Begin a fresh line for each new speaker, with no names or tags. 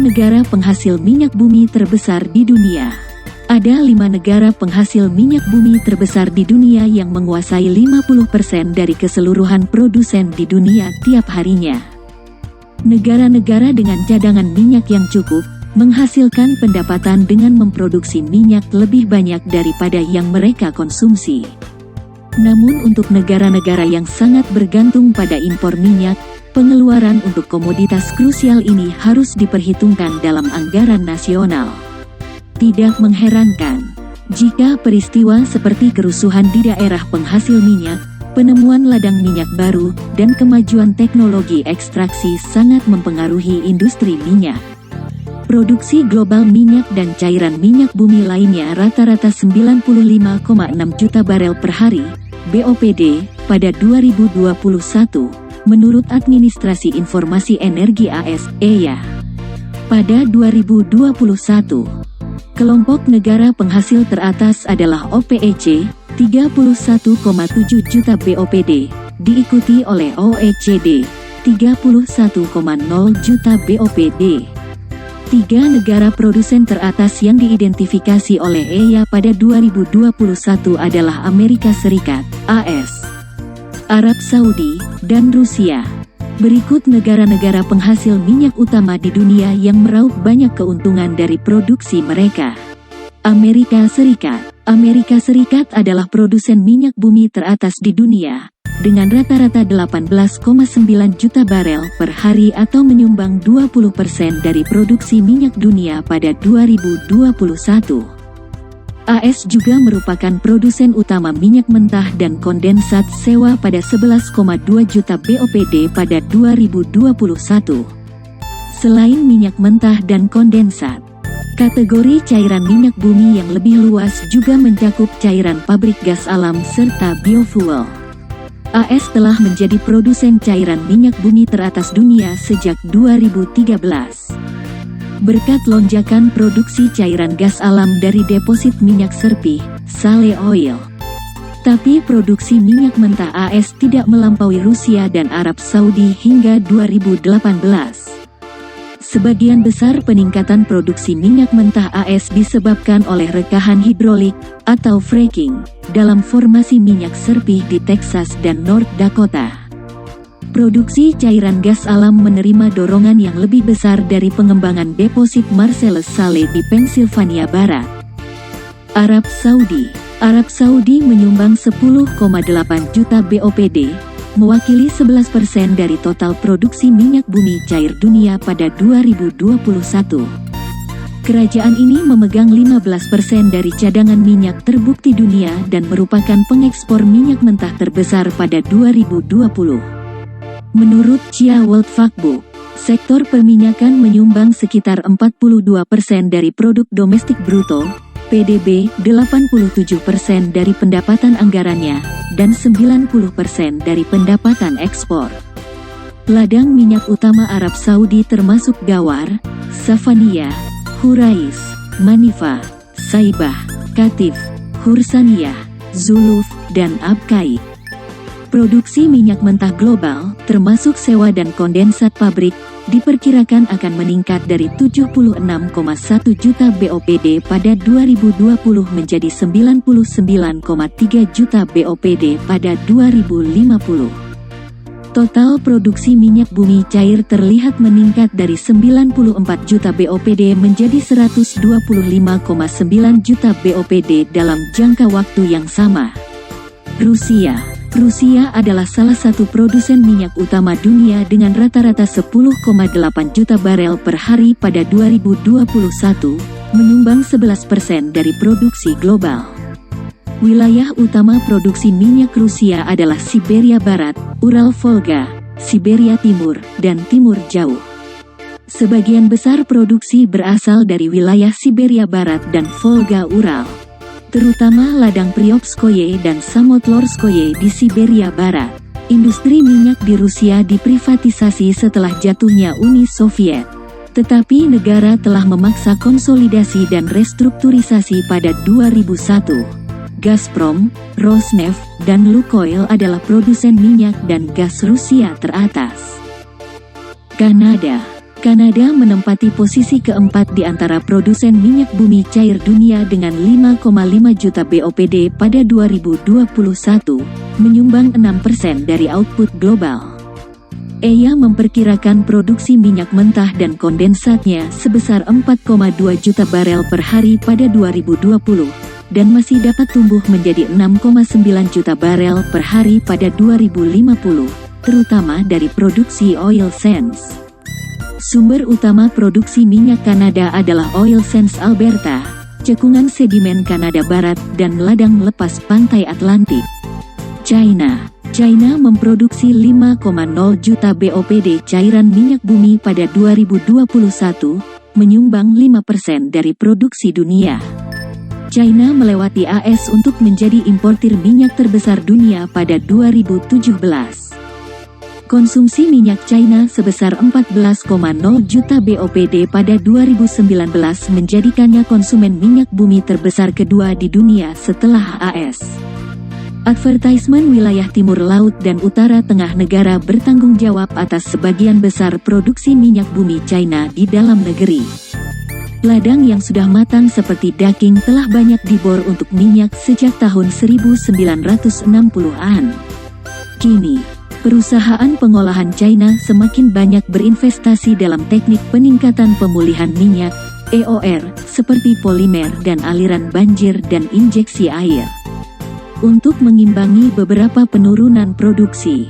negara penghasil minyak bumi terbesar di dunia. Ada 5 negara penghasil minyak bumi terbesar di dunia yang menguasai 50% dari keseluruhan produsen di dunia tiap harinya. Negara-negara dengan cadangan minyak yang cukup, menghasilkan pendapatan dengan memproduksi minyak lebih banyak daripada yang mereka konsumsi. Namun untuk negara-negara yang sangat bergantung pada impor minyak, pengeluaran untuk komoditas krusial ini harus diperhitungkan dalam anggaran nasional. Tidak mengherankan jika peristiwa seperti kerusuhan di daerah penghasil minyak, penemuan ladang minyak baru, dan kemajuan teknologi ekstraksi sangat mempengaruhi industri minyak. Produksi global minyak dan cairan minyak bumi lainnya rata-rata 95,6 juta barel per hari, BOPD, pada 2021, menurut Administrasi Informasi Energi AS, EIA. Pada 2021, kelompok negara penghasil teratas adalah OPEC, 31,7 juta BOPD, diikuti oleh OECD, 31,0 juta BOPD. 3 negara produsen teratas yang diidentifikasi oleh EIA pada 2021 adalah Amerika Serikat, AS, Arab Saudi, dan Rusia. Berikut negara-negara penghasil minyak utama di dunia yang meraup banyak keuntungan dari produksi mereka. Amerika Serikat. Amerika Serikat adalah produsen minyak bumi teratas di dunia, dengan rata-rata 18,9 juta barel per hari atau menyumbang 20% dari produksi minyak dunia pada 2021. AS juga merupakan produsen utama minyak mentah dan kondensat sewa pada 11,2 juta BOPD pada 2021. Selain minyak mentah dan kondensat, kategori cairan minyak bumi yang lebih luas juga mencakup cairan pabrik gas alam serta biofuel. AS telah menjadi produsen cairan minyak bumi teratas dunia sejak 2013. Berkat lonjakan produksi cairan gas alam dari deposit minyak Serpih, Shale Oil. Tapi produksi minyak mentah AS tidak melampaui Rusia dan Arab Saudi hingga 2018. Sebagian besar peningkatan produksi minyak mentah AS disebabkan oleh rekahan hidrolik, atau fracking, dalam formasi minyak Serpih di Texas dan North Dakota. Produksi cairan gas alam menerima dorongan yang lebih besar dari pengembangan deposit Marcellus Shale di Pennsylvania Barat. Arab Saudi. Arab Saudi menyumbang 10,8 juta BOPD, mewakili 11% dari total produksi minyak bumi cair dunia pada 2021. Kerajaan ini memegang 15% dari cadangan minyak terbukti dunia dan merupakan pengekspor minyak mentah terbesar pada 2020. Menurut Chia World Factbook, sektor perminyakan menyumbang sekitar 42% dari produk domestik bruto, PDB, 87% dari pendapatan anggarannya, dan 90% dari pendapatan ekspor. Ladang minyak utama Arab Saudi termasuk Ghawar, Safaniya, Hurais, Manifa, Saibah, Katif, Hursaniyah, Zuluf, dan Abqaiq. Produksi minyak mentah global, termasuk sewa dan kondensat pabrik, diperkirakan akan meningkat dari 76,1 juta BOPD pada 2020 menjadi 99,3 juta BOPD pada 2050. Total produksi minyak bumi cair terlihat meningkat dari 94 juta BOPD menjadi 125,9 juta BOPD dalam jangka waktu yang sama. Rusia adalah salah satu produsen minyak utama dunia dengan rata-rata 10,8 juta barel per hari pada 2021, menyumbang 11% dari produksi global. Wilayah utama produksi minyak Rusia adalah Siberia Barat, Ural Volga, Siberia Timur, dan Timur Jauh. Sebagian besar produksi berasal dari wilayah Siberia Barat dan Volga Ural, terutama ladang Priopskoye dan Samotlorskoye di Siberia Barat. Industri minyak di Rusia diprivatisasi setelah jatuhnya Uni Soviet. Tetapi negara telah memaksa konsolidasi dan restrukturisasi pada 2001. Gazprom, Rosneft, dan Lukoil adalah produsen minyak dan gas Rusia teratas. Kanada Kanada menempati posisi keempat di antara produsen minyak bumi cair dunia dengan 5,5 juta BOPD pada 2021, menyumbang 6% dari output global. EIA memperkirakan produksi minyak mentah dan kondensatnya sebesar 4,2 juta barel per hari pada 2020, dan masih dapat tumbuh menjadi 6,9 juta barel per hari pada 2050, terutama dari produksi oil sands. Sumber utama produksi minyak Kanada adalah Oil Sands Alberta, cekungan sedimen Kanada Barat, dan ladang lepas pantai Atlantik. China memproduksi 5,0 juta BOPD cairan minyak bumi pada 2021, menyumbang 5% dari produksi dunia. China melewati AS untuk menjadi importir minyak terbesar dunia pada 2017. Konsumsi minyak China sebesar 14,0 juta BOPD pada 2019 menjadikannya konsumen minyak bumi terbesar kedua di dunia setelah AS. Advertisement wilayah timur laut dan utara tengah negara bertanggung jawab atas sebagian besar produksi minyak bumi China di dalam negeri. Ladang yang sudah matang seperti Daking telah banyak dibor untuk minyak sejak tahun 1960-an. Kini, perusahaan pengolahan China semakin banyak berinvestasi dalam teknik peningkatan pemulihan minyak, EOR, seperti polimer dan aliran banjir dan injeksi air, untuk mengimbangi beberapa penurunan produksi.